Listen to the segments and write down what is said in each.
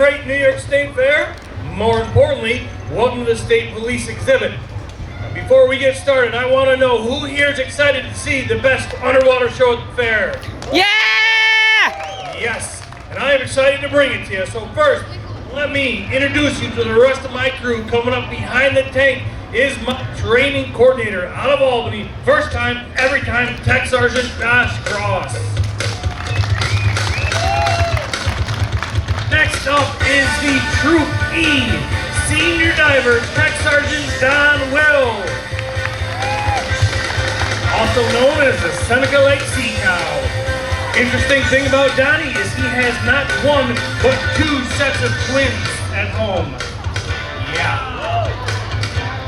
great New York State Fair. More importantly, welcome to the State Police exhibit. Before we get started, I want to know who here is excited to see the best underwater show at the fair? Yeah! Yes, and I am excited to bring it to you. So first, let me introduce you to the rest of my crew. Coming up behind the tank is my training coordinator out of Albany. First time, every time, Tech Sergeant Josh Cross. Next up is the Troop E Senior Diver, Tech Sergeant Don Will. Also known as the Seneca Lake Sea Cow. Interesting thing about Donnie is he has not one, but two sets of twins at home. Yeah.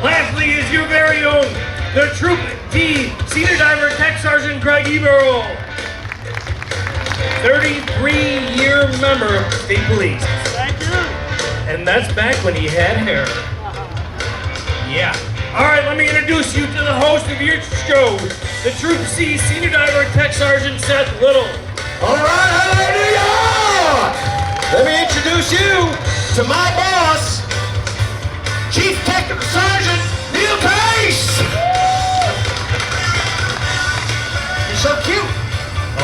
Lastly is your very own, the Troop D Senior Diver, Tech Sergeant Greg Eberl. 33-year member of State Police. Thank you. And that's back when he had hair. Yeah. All right, let me introduce you to the host of your show, the Troop C Senior Diver, Tech Sergeant Seth Little. All right, hello New York! Let me introduce you to my boss, Chief Technical Sergeant Neil Case. You're so cute.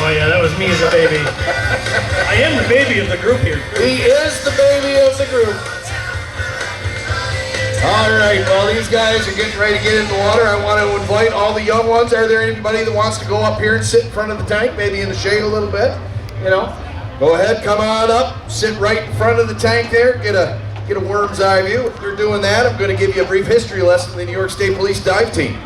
Oh yeah, that was me as a baby. I am the baby of the group here. He is the baby of the group. All right, well, these guys are getting ready to get in the water. I want to invite all the young ones. Are there anybody that wants to go up here and sit in front of the tank, maybe in the shade a little bit? You know, go ahead, come on up, sit right in front of the tank there, get a worm's eye view. If you're doing that, I'm going to give you a brief history lesson of the New York State Police dive team.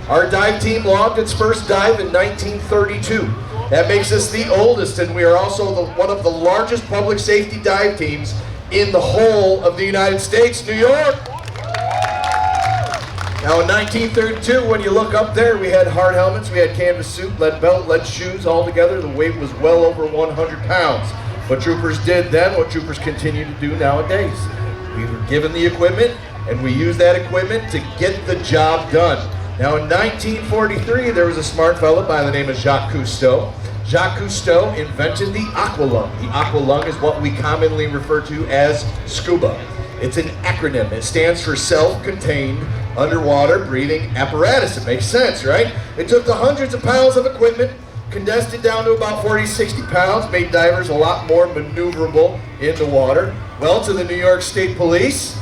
Our dive team logged its first dive in 1932. That makes us the oldest, and we are also one of the largest public safety dive teams in the whole of the United States, New York. Now in 1932, when you look up there, we had hard helmets, we had canvas suit, lead belt, lead shoes all together. The weight was well over 100 pounds. What troopers did then, what troopers continue to do nowadays. We were given the equipment, and we used that equipment to get the job done. Now in 1943, there was a smart fellow by the name of Jacques Cousteau. Jacques Cousteau invented the aqualung. The aqualung is what we commonly refer to as scuba. It's an acronym. It stands for self-contained underwater breathing apparatus. It makes sense, right? It took the hundreds of pounds of equipment, condensed it down to about 40, 60 pounds, made divers a lot more maneuverable in the water. Well, to the New York State Police,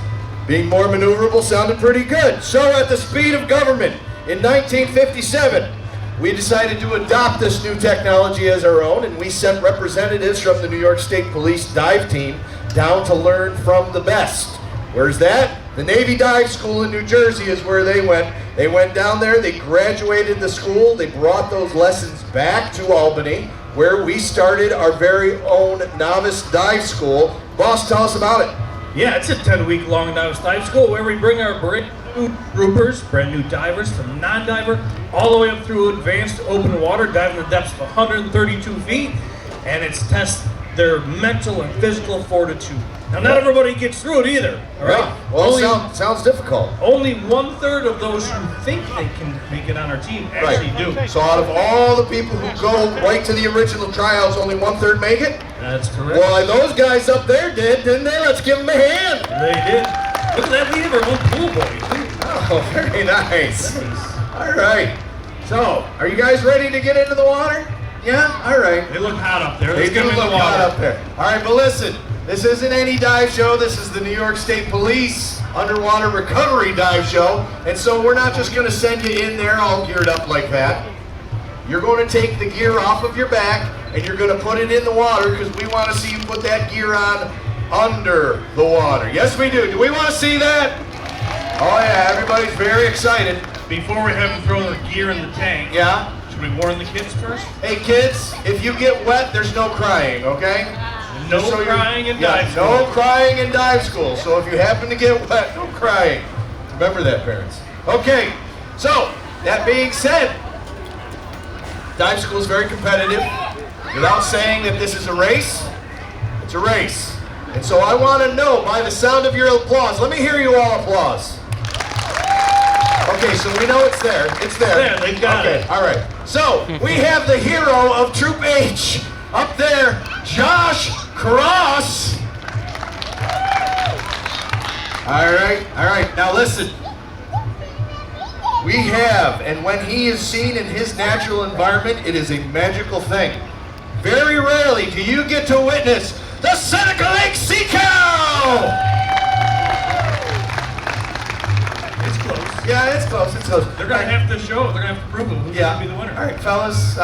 being more maneuverable sounded pretty good. So at the speed of government, in 1957, we decided to adopt this new technology as our own, and we sent representatives from the New York State Police dive team down to learn from the best. Where's that? The Navy Dive School in New Jersey is where they went. They went down there, they graduated the school, they brought those lessons back to Albany, where we started our very own novice dive school. Boss, tell us about it. Yeah, it's a 10-week long novice dive school where we bring our brand new troopers, brand new divers from non-diver, all the way up through advanced open water, diving the depths of 132 feet, and it's test their mental and physical fortitude. Now, not everybody gets through it either, all right? Yeah. Well, sounds difficult. Only 1/3 of those who think they can make it on our team actually do. So out of all the people who go right to the original tryouts, only 1/3 make it? That's correct. Well, those guys up there did, didn't they? Let's give them a hand. They did. Look at that, we have our own pool boy. Oh, very nice. All right. So, are you guys ready to get into the water? Yeah? All right. They look hot up there. They Let's do get them in look the water. hot up there. All right, but listen. This isn't any dive show. This is the New York State Police Underwater Recovery Dive Show. And so we're not just going to send you in there all geared up like that. You're going to take the gear off of your back and you're going to put it in the water because we want to see you put that gear on under the water. Yes, we do. Do we want to see that? Oh, yeah. Everybody's very excited. Before we have them throw the gear in the tank, Yeah? should we warn the kids first? Hey, kids, if you get wet, there's no crying, okay? No So crying in dive school. No crying in dive school. So if you happen to get wet, no crying. Remember that, parents. Okay, so that being said, dive school is very competitive. Without saying that this is a race, it's a race. And so I want to know by the sound of your applause. Let me hear you all applause. Okay, so we know it's there. It's there. There, they got it. Okay, all right. So we have the hero of Troop H up there, Josh Cross. All right. Now listen. We have, and when he is seen in his natural environment, it is a magical thing. Very rarely do you get to witness the Seneca Lake Sea Cow! It's close. Yeah, it's close. They're going to have to show. They're going to have to prove who's going to be the winner. All right, fellas,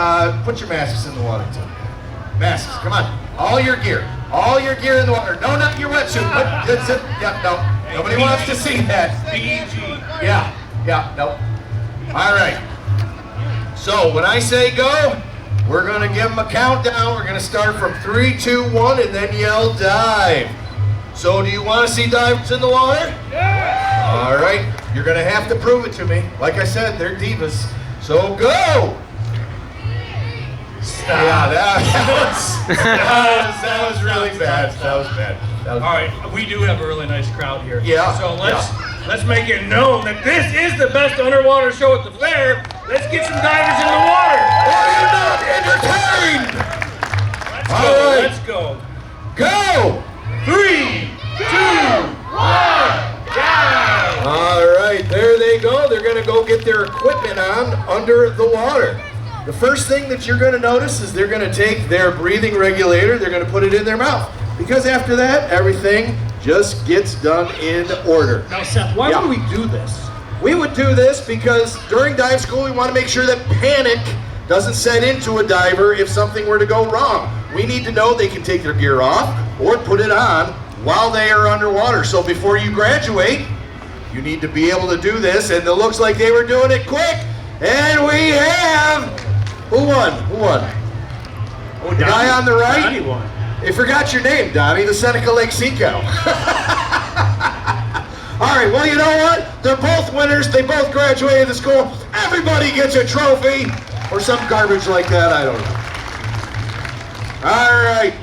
put your masks in the water, too. Masks, come on. All your gear in the water. No, not your wetsuit. But that's it. Yeah, no. Nobody wants to see that. PG. Yeah, no. All right. So when I say go, we're going to give them a countdown. We're going to start from 3, 2, 1, and then yell dive. So do you want to see divers in the water? Yeah. All right. You're going to have to prove it to me. Like I said, they're divas. So go! Stop. Yeah, that was really bad. That was bad. All right, we do have a really nice crowd here. Yeah. So let's make it known that this is the best underwater show at the fair. Let's get some divers in the water. Are you not entertained? Let's go. Go! 3, 2, 1, dive! All right, there they go. They're going to go get their equipment on under the water. The first thing that you're going to notice is they're going to take their breathing regulator, they're going to put it in their mouth. Because after that, everything just gets done in order. Now, Seth, why would we do this? We would do this because during dive school, we want to make sure that panic doesn't set into a diver if something were to go wrong. We need to know they can take their gear off or put it on while they are underwater. So before you graduate, you need to be able to do this, and it looks like they were doing it quick. And we have... Who won? Oh, The guy on the right? Donnie won. They forgot your name, Donnie, the Seneca Lake Sea Cow. All right, well, you know what? They're both winners. They both graduated the school. Everybody gets a trophy or some garbage like that. I don't know. All right.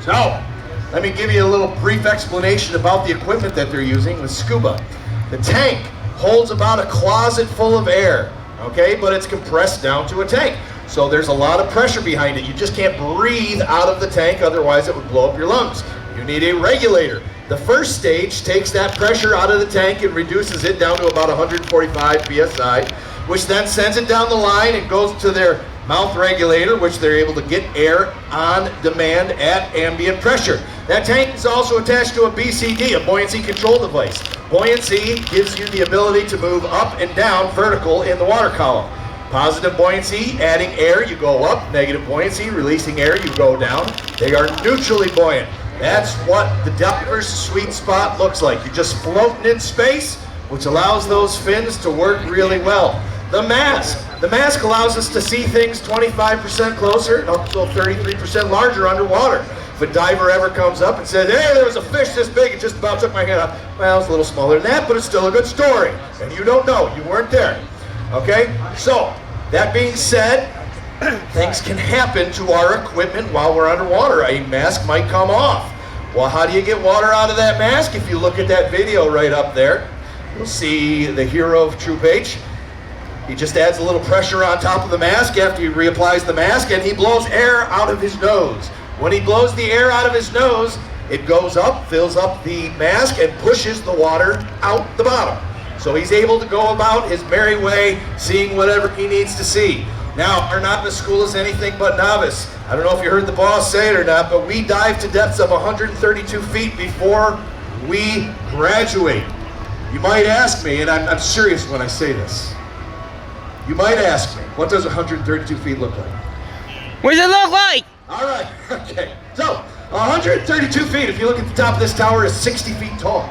So, let me give you a little brief explanation about the equipment that they're using with scuba. The tank holds about a closet full of air, okay? But it's compressed down to a tank. So there's a lot of pressure behind it. You just can't breathe out of the tank, otherwise it would blow up your lungs. You need a regulator. The first stage takes that pressure out of the tank and reduces it down to about 145 psi, which then sends it down the line and goes to their mouth regulator, which they're able to get air on demand at ambient pressure. That tank is also attached to a BCD, a buoyancy control device. Buoyancy gives you the ability to move up and down vertical in the water column. Positive buoyancy, adding air, you go up. Negative buoyancy, releasing air, you go down. They are neutrally buoyant. That's what the diver's sweet spot looks like. You're just floating in space, which allows those fins to work really well. The mask allows us to see things 25% closer and up to 33% larger underwater. If a diver ever comes up and says, hey, there was a fish this big, it just about took my head off. Well, it's a little smaller than that, but it's still a good story. And you don't know, you weren't there. Okay, so that being said, things can happen to our equipment while we're underwater. A mask might come off. Well, how do you get water out of that mask? If you look at that video right up there, you'll see the hero of Troop H. He just adds a little pressure on top of the mask after he reapplies the mask, and he blows air out of his nose. When he blows the air out of his nose, it goes up, fills up the mask, and pushes the water out the bottom. So he's able to go about his merry way, seeing whatever he needs to see. Now, our novice school is anything but novice. I don't know if you heard the boss say it or not, but we dive to depths of 132 feet before we graduate. You might ask me, and I'm serious when I say this. You might ask me, what does 132 feet look like? What does it look like? All right, okay. So, 132 feet, if you look at the top of this tower, is 60 feet tall.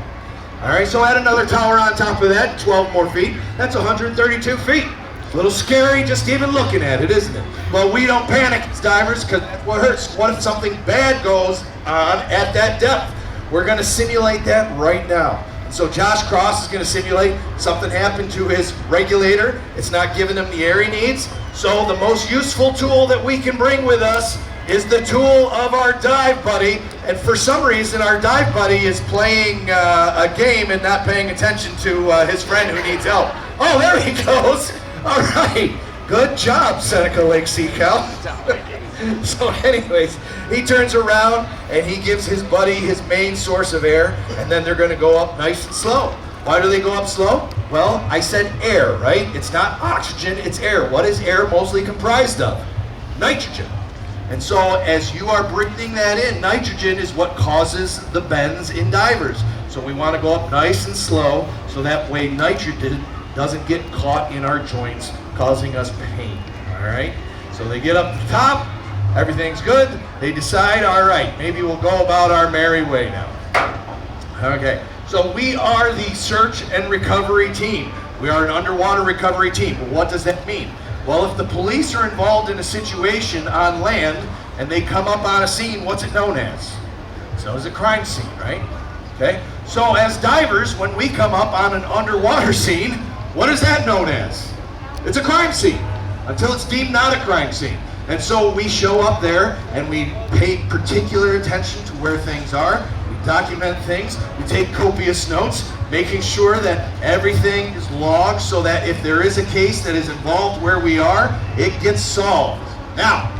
All right, so add another tower on top of that, 12 more feet. That's 132 feet. A little scary just even looking at it, isn't it? But we don't panic as divers because that's what hurts. What if something bad goes on at that depth? We're going to simulate that right now. So Josh Cross is going to simulate something happened to his regulator. It's not giving him the air he needs. So the most useful tool that we can bring with us is the tool of our dive buddy. And for some reason, our dive buddy is playing a game and not paying attention to his friend who needs help. Oh, there he goes. All right. Good job, Seneca Lake Sea Cow. So anyways, he turns around and he gives his buddy his main source of air, and then they're gonna go up nice and slow. Why do they go up slow? Well, I said air, right? It's not oxygen, it's air. What is air mostly comprised of? Nitrogen. And so as you are breathing that in, nitrogen is what causes the bends in divers. So we want to go up nice and slow so that way nitrogen doesn't get caught in our joints, causing us pain, all right? So they get up to the top, everything's good. They decide, all right, maybe we'll go about our merry way now. Okay, so we are the search and recovery team. We are an underwater recovery team. But what does that mean? Well, if the police are involved in a situation on land and they come up on a scene, what's it known as? It's known as a crime scene, right? Okay, so as divers, when we come up on an underwater scene, what is that known as? It's a crime scene, until it's deemed not a crime scene. And so we show up there and we pay particular attention to where things are. We document things. We take copious notes, making sure that everything is logged so that if there is a case that is involved where we are, it gets solved. Now,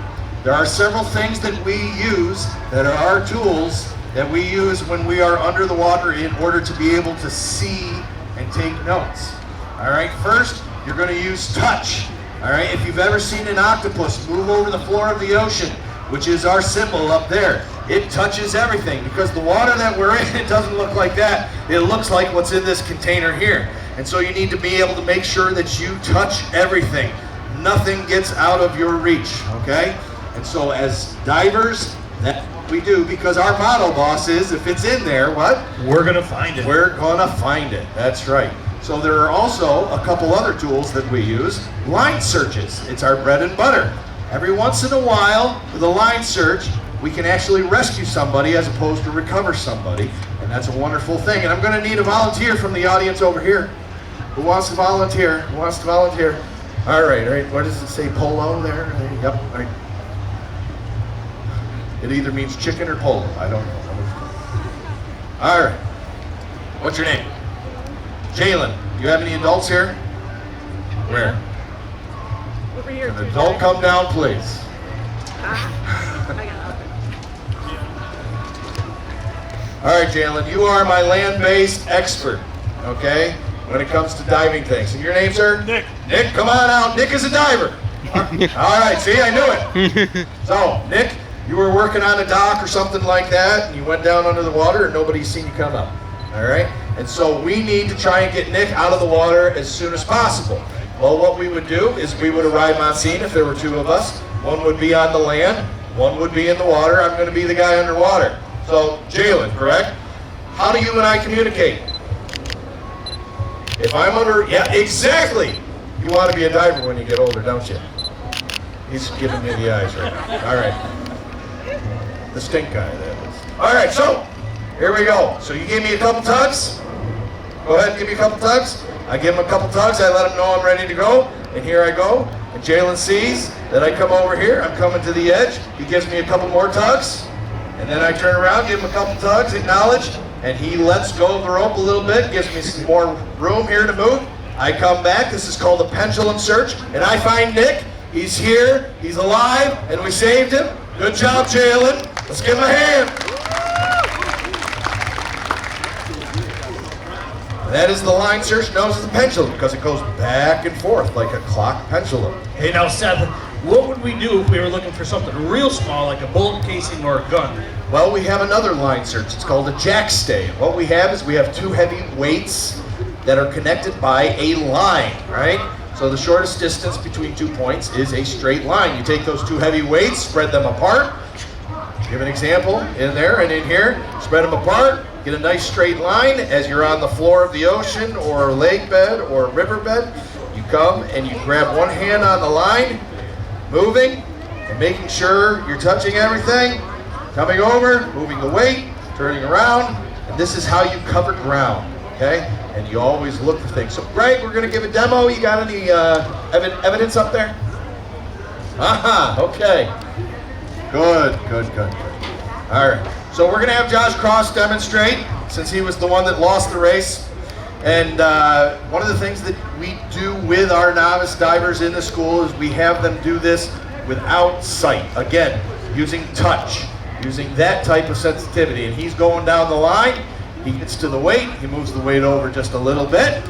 there are several things that we use that are our tools that we use when we are under the water in order to be able to see and take notes. All right, first, you're going to use touch. All right, if you've ever seen an octopus move over the floor of the ocean, which is our symbol up there, it touches everything because the water that we're in, it doesn't look like that. It looks like what's in this container here. And so you need to be able to make sure that you touch everything. Nothing gets out of your reach, okay? And so as divers, that's what we do because our motto, boss, is if it's in there, what? We're gonna find it. We're gonna find it, that's right. So there are also a couple other tools that we use. Line searches, it's our bread and butter. Every once in a while, with a line search, we can actually rescue somebody as opposed to recover somebody, and that's a wonderful thing. And I'm gonna need a volunteer from the audience over here. Who wants to volunteer? Who wants to volunteer? All right, what does it say, polo there? Yep, all right. It either means chicken or polo, I don't know. All right, what's your name? Jalen, do you have any adults here? Where? Over here. An adult come down, please. All right, Jalen, you are my land-based expert, okay, when it comes to diving things. And your name, sir? Nick. Nick, come on out. Nick is a diver. All right, see, I knew it. So, Nick, you were working on a dock or something like that, and you went down under the water, and nobody's seen you come up, all right? And so we need to try and get Nick out of the water as soon as possible. Well, what we would do is we would arrive on scene if there were two of us. One would be on the land, one would be in the water. I'm going to be the guy underwater. So, Jalen, correct? How do you and I communicate? If I'm under, yeah, exactly. You want to be a diver when you get older, don't you? He's giving me the eyes right now. All right. The stink guy, that is. All right, so here we go. So you gave me a couple tugs. Go ahead and give me a couple tugs. I give him a couple tugs. I let him know I'm ready to go. And here I go. And Jalen sees that I come over here. I'm coming to the edge. He gives me a couple more tugs. And then I turn around, give him a couple tugs, acknowledge. And he lets go of the rope a little bit, gives me some more room here to move. I come back. This is called a pendulum search. And I find Nick. He's here. He's alive. And we saved him. Good job, Jalen. Let's give him a hand. That is the line search known as the pendulum because it goes back and forth like a clock pendulum. Hey now, Seth, what would we do if we were looking for something real small like a bullet casing or a gun? Well, we have another line search. It's called a jack stay. What we have is we have two heavy weights that are connected by a line, right? So the shortest distance between 2 points is a straight line. You take those two heavy weights, spread them apart. Give an example in there and in here. Spread them apart. Get a nice straight line as you're on the floor of the ocean or lake bed or riverbed. You come and you grab one hand on the line, moving and making sure you're touching everything. Coming over, moving the weight, turning around, and this is how you cover ground, okay? And you always look for things. So Greg, we're gonna give a demo. You got any evidence up there? Aha, okay. Good. All right. So we're going to have Josh Cross demonstrate since he was the one that lost the race. And one of the things that we do with our novice divers in the school is we have them do this without sight. Again, using touch, using that type of sensitivity. And he's going down the line, he gets to the weight, he moves the weight over just a little bit,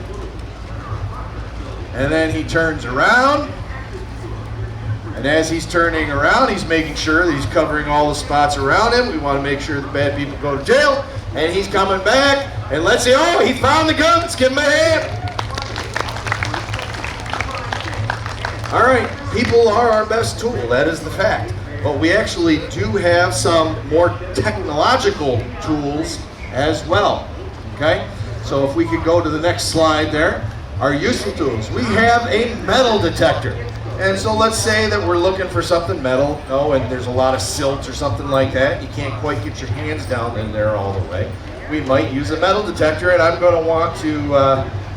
and then he turns around. And as he's turning around, he's making sure that he's covering all the spots around him. We want to make sure the bad people go to jail. And he's coming back, and let's see, oh, he found the gun, let's give him a hand. All right, people are our best tool, that is the fact. But we actually do have some more technological tools as well, okay? So if we could go to the next slide there, our useful tools. We have a metal detector. And so let's say that we're looking for something metal, and there's a lot of silt or something like that. You can't quite get your hands down in there all the way. We might use a metal detector, and I'm going to want to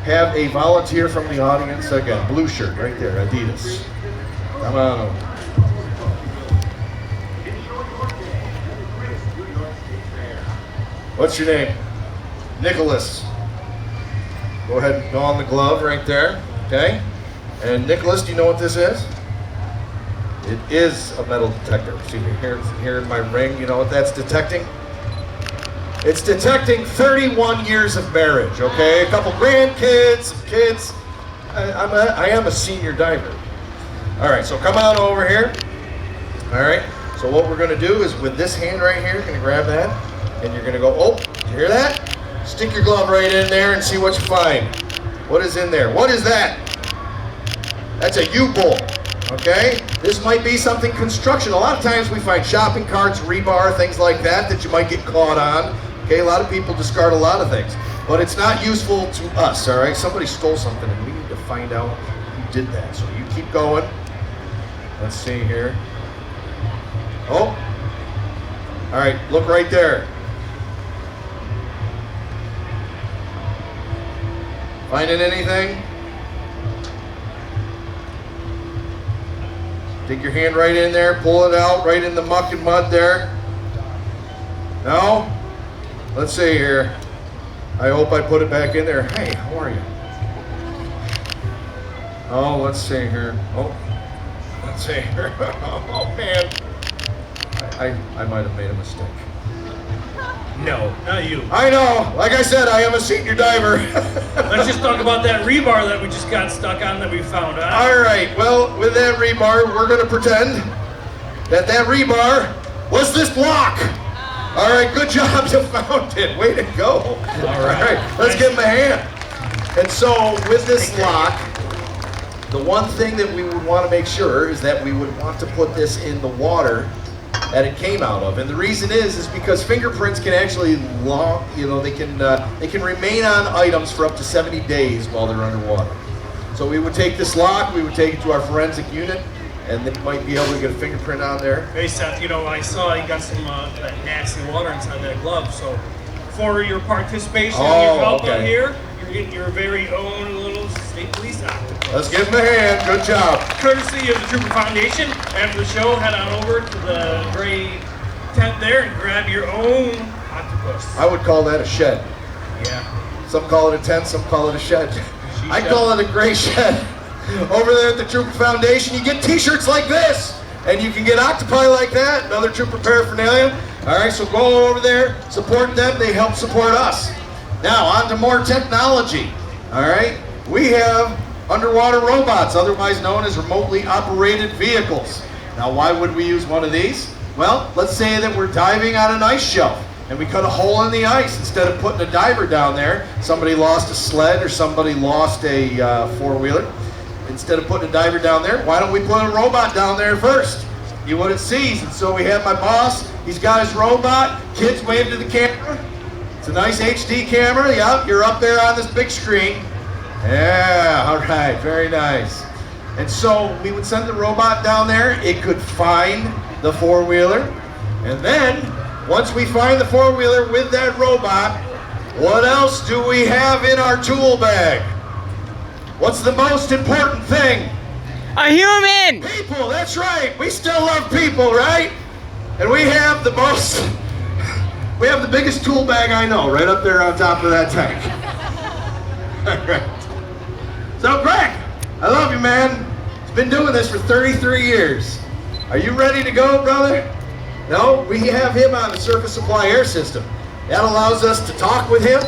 have a volunteer from the audience. Again, blue shirt right there, Adidas. Come on over. What's your name? Nicholas. Go ahead and go on the glove right there, okay? And Nicholas, do you know what this is? It is a metal detector. See here in my ring, you know what that's detecting? It's detecting 31 years of marriage, okay? A couple grandkids, some kids. I am a senior diver. All right, so come on over here. All right, so what we're gonna do is with this hand right here, you're gonna grab that, and you're gonna go, oh, did you hear that? Stick your glove right in there and see what you find. What is in there? What is that? That's a U-bolt, okay? This might be something construction. A lot of times we find shopping carts, rebar, things like that you might get caught on. Okay, a lot of people discard a lot of things, but it's not useful to us, all right? Somebody stole something and we need to find out who did that. So you keep going. Let's see here. Oh, all right, look right there. Finding anything? Take your hand right in there, pull it out right in the muck and mud there. No? Let's see here. I hope I put it back in there. Hey, how are you? Oh, let's see here. Oh, let's see here. Oh, man. I might have made a mistake. No, not you. I know. Like I said, I am a senior diver. Let's just talk about that rebar that we just got stuck on that we found. All right. Well, with that rebar, we're going to pretend that rebar was this block. All right. Good job. You found it. Way to go. All right. Let's give him a hand. And so with this lock, the one thing that we would want to make sure is that we would want to put this in the water that it came out of, and the reason is because fingerprints can actually they can remain on items for up to 70 days while they're underwater. So we would take this lock, we would take it to our forensic unit, and they might be able to get a fingerprint on there. Hey Seth, I saw you got some that nasty water inside that glove, so for your participation and your help out here, you're getting your very own little state police octopus. Let's give him a hand. Good job. Courtesy of the Trooper Foundation. After the show, head on over to the gray tent there and grab your own octopus. I would call that a shed. Yeah. Some call it a tent, some call it a shed. I call it a gray shed. Over there at the Trooper Foundation, you get t-shirts like this, and you can get octopi like that, and other Trooper paraphernalia. All right, so go over there, support them, they help support us. Now, on to more technology. All right, we have underwater robots, otherwise known as remotely operated vehicles. Now, why would we use one of these? Well, let's say that we're diving on an ice shelf and we cut a hole in the ice. Instead of putting a diver down there, somebody lost a sled or somebody lost a four-wheeler. Instead of putting a diver down there, why don't we put a robot down there first? See what it sees. And so we have my boss, he's got his robot, kids wave to the camera. It's a nice HD camera, yep, you're up there on this big screen. Yeah, all right, very nice. And so we would send the robot down there, it could find the four-wheeler, and then once we find the four-wheeler with that robot, what else do we have in our tool bag? What's the most important thing? A human! People, that's right, we still love people, right? And we have the biggest tool bag I know, right up there on top of that tank. All right. So Greg, I love you, man. He's been doing this for 33 years. Are you ready to go, brother? No, we have him on the surface supply air system. That allows us to talk with him.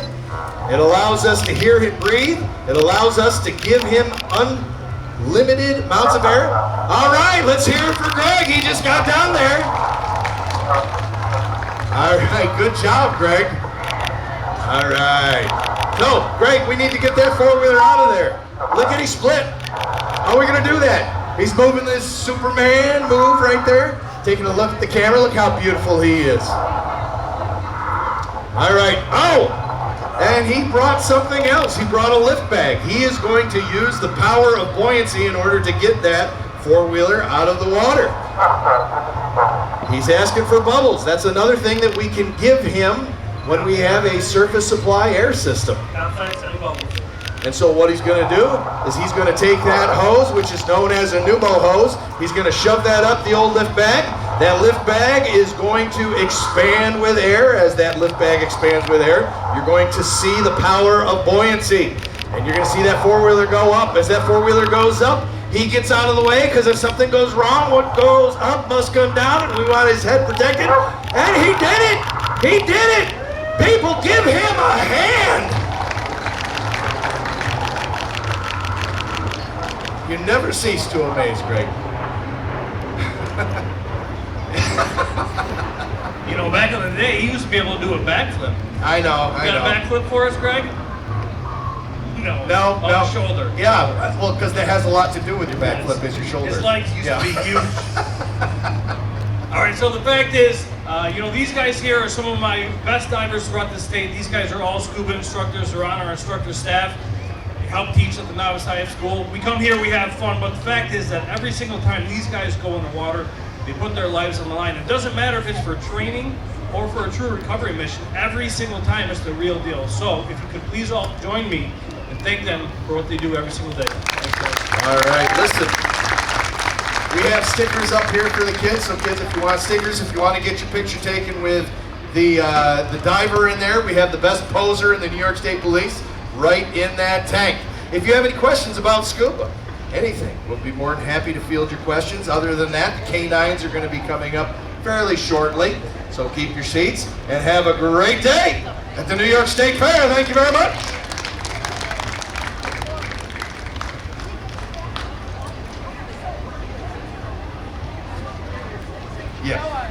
It allows us to hear him breathe. It allows us to give him unlimited amounts of air. All right, let's hear it for Greg. He just got down there. All right, good job, Greg. All right. No, Greg, we need to get that four-wheeler out of there. Look at he split. How are we going to do that? He's moving this Superman move right there. Taking a look at the camera. Look how beautiful he is. All right. Oh! And he brought something else. He brought a lift bag. He is going to use the power of buoyancy in order to get that four-wheeler out of the water. He's asking for bubbles. That's another thing that we can give him when we have a surface supply air system. And so what he's going to do is he's going to take that hose, which is known as a pneumo hose. He's going to shove that up the old lift bag. That lift bag is going to expand with air. As that lift bag expands with air, you're going to see the power of buoyancy. And you're going to see that four-wheeler go up. As that four-wheeler goes up, he gets out of the way, because if something goes wrong, what goes up must come down, and we want his head protected. And he did it! He did it! People, give him a hand! You never cease to amaze, Greg. You know, back in the day, he used to be able to do a backflip. I know, I know. Got a backflip for us, Greg? No. No, on no. the shoulder. Yeah, well, because that has a lot to do with your backflip, is your shoulder. His legs used to be huge. All right, so the fact is, you know, these guys here are some of my best divers throughout the state. These guys are all scuba instructors. They're on our instructor staff. They help teach at the Novice Dive School. We come here, we have fun, but the fact is that every single time these guys go in the water, they put their lives on the line. It doesn't matter if it's for training or for a true recovery mission. Every single time it's the real deal. So if you could please all join me and thank them for what they do every single day. Thanks, guys. All right, listen. We have stickers up here for the kids. So kids, if you want stickers, if you want to get your picture taken with the diver in there, we have the best poser in the New York State Police right in that tank. If you have any questions about scuba, anything, we'll be more than happy to field your questions. Other than that, the K9s are going to be coming up fairly shortly. So keep your seats and have a great day at the New York State Fair. Thank you very much. Yeah.